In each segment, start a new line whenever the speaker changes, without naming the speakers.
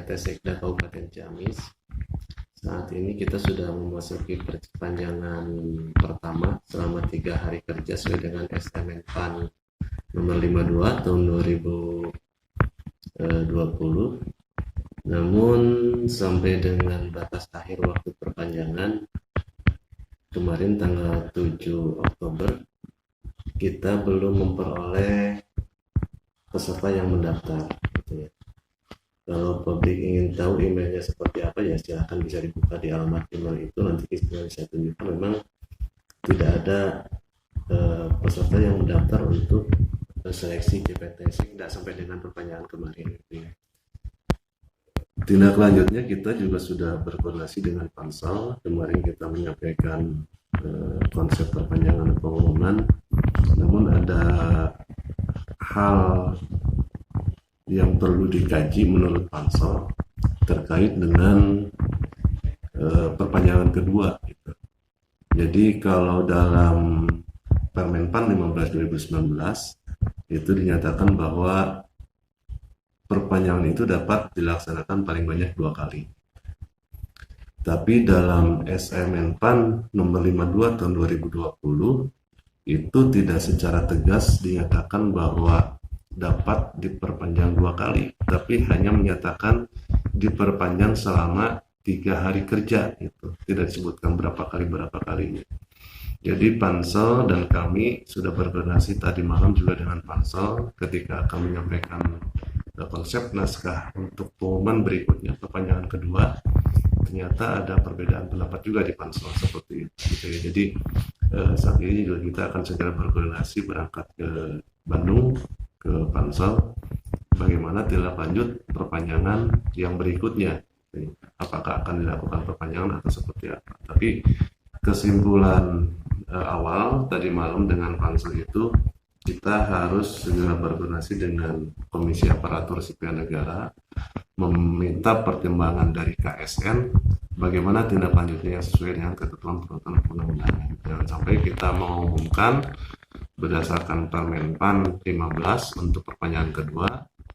PT Sekda Kabupaten Ciamis. Saat ini kita sudah memasuki perpanjangan pertama selama 3 hari kerja sesuai dengan SK Menpan nomor 52 tahun 2020. Namun sampai dengan batas akhir waktu perpanjangan kemarin tanggal 7 Oktober kita belum memperoleh peserta yang mendaftar gitu ya. Kalau publik ingin tahu emailnya seperti apa ya silahkan bisa dibuka di alamat email itu, nanti kita bisa tunjukkan. Memang tidak ada peserta yang mendaftar untuk seleksi JPT tidak sampai dengan perpanjangan kemarin gitu ya. Tindak lanjutnya kita juga sudah berkoordinasi dengan Pansel. Kemarin kita menyampaikan konsep perpanjangan pengumuman, namun ada hal yang perlu dikaji menurut Pansel terkait dengan perpanjangan kedua gitu. Jadi kalau dalam Permenpan 15/2019 itu dinyatakan bahwa perpanjangan itu dapat dilaksanakan paling banyak 2 kali. Tapi dalam SE Menpan nomor 52 tahun 2020 itu tidak secara tegas dinyatakan bahwa dapat diperpanjang 2 kali, tapi hanya menyatakan diperpanjang selama 3 hari kerja itu. Tidak disebutkan berapa kalinya. Jadi Pansel dan kami sudah berkoordinasi tadi malam juga dengan Pansel ketika akan menyampaikan konsep naskah untuk pengumuman berikutnya perpanjangan kedua. Ternyata ada perbedaan pendapat juga di Pansel seperti itu. Jadi saat ini juga kita akan segera berkoordinasi berangkat ke Bandung ke Pansel bagaimana tindak lanjut perpanjangan yang berikutnya. Apakah akan dilakukan perpanjangan atau seperti apa. Tapi kesimpulan awal tadi malam dengan Pansel itu kita harus segera berkoordinasi dengan Komisi Aparatur Sipil Negara meminta pertimbangan dari KSN bagaimana tindak lanjutnya yang sesuai dengan ketentuan peraturan undang-undangan. Jangan sampai kita mengumumkan berdasarkan Permenpan 15 untuk perpanjangan kedua,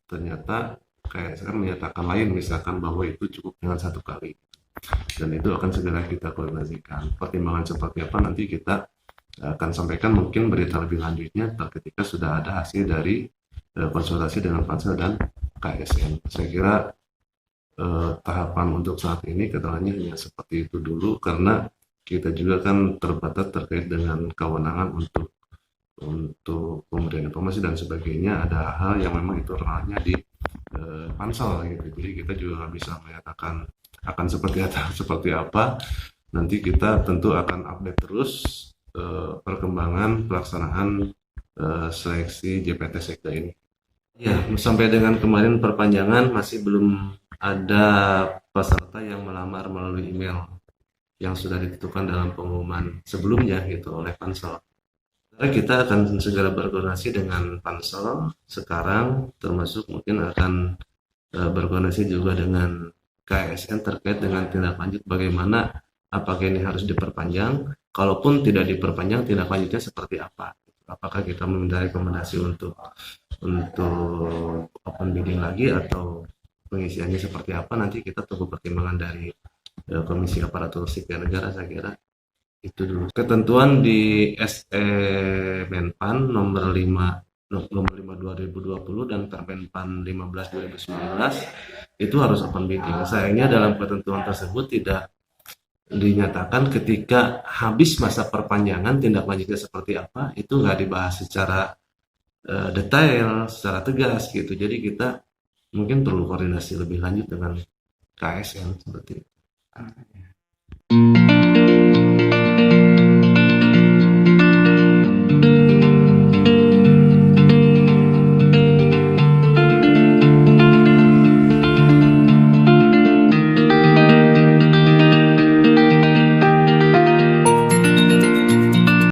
ternyata KSN menyatakan lain, misalkan bahwa itu cukup dengan 1 kali. Dan itu akan segera kita koordinasikan. Pertimbangan seperti apa nanti kita akan sampaikan mungkin berita lebih lanjutnya ketika sudah ada hasil dari konsultasi dengan Pansel dan KSN. Saya kira tahapan untuk saat ini keterangannya hanya seperti itu dulu, karena kita juga kan terbatas terkait dengan kewenangan untuk pemberian informasi dan sebagainya. Ada hal yang memang itu ranahnya di Pansel gitu. Jadi kita juga nggak bisa menyatakan akan seperti apa. Nanti kita tentu akan update terus perkembangan pelaksanaan seleksi JPT Sekda ini. Ya, sampai dengan kemarin perpanjangan masih belum ada peserta yang melamar melalui email yang sudah ditentukan dalam pengumuman sebelumnya gitu oleh Pansel. Kita akan segera berkoordinasi dengan Pansel sekarang, termasuk mungkin akan berkoordinasi juga dengan KSN terkait dengan tindak lanjut bagaimana, apakah ini harus diperpanjang, kalaupun tidak diperpanjang tindak lanjutnya seperti apa. Apakah kita meminta rekomendasi untuk open bidding lagi atau pengisiannya seperti apa, nanti kita tunggu pertimbangan dari Komisi Aparatur Sipil Negara. Saya kira itu dulu. Ketentuan di SE Menpan nomor 5 2020 dan Permenpan 15 2019 itu harus open bidding. Sayangnya dalam ketentuan tersebut tidak dinyatakan ketika habis masa perpanjangan tindak lanjutnya seperti apa, itu nggak dibahas secara detail, secara tegas gitu. Jadi kita mungkin perlu koordinasi lebih lanjut dengan KSN seperti itu.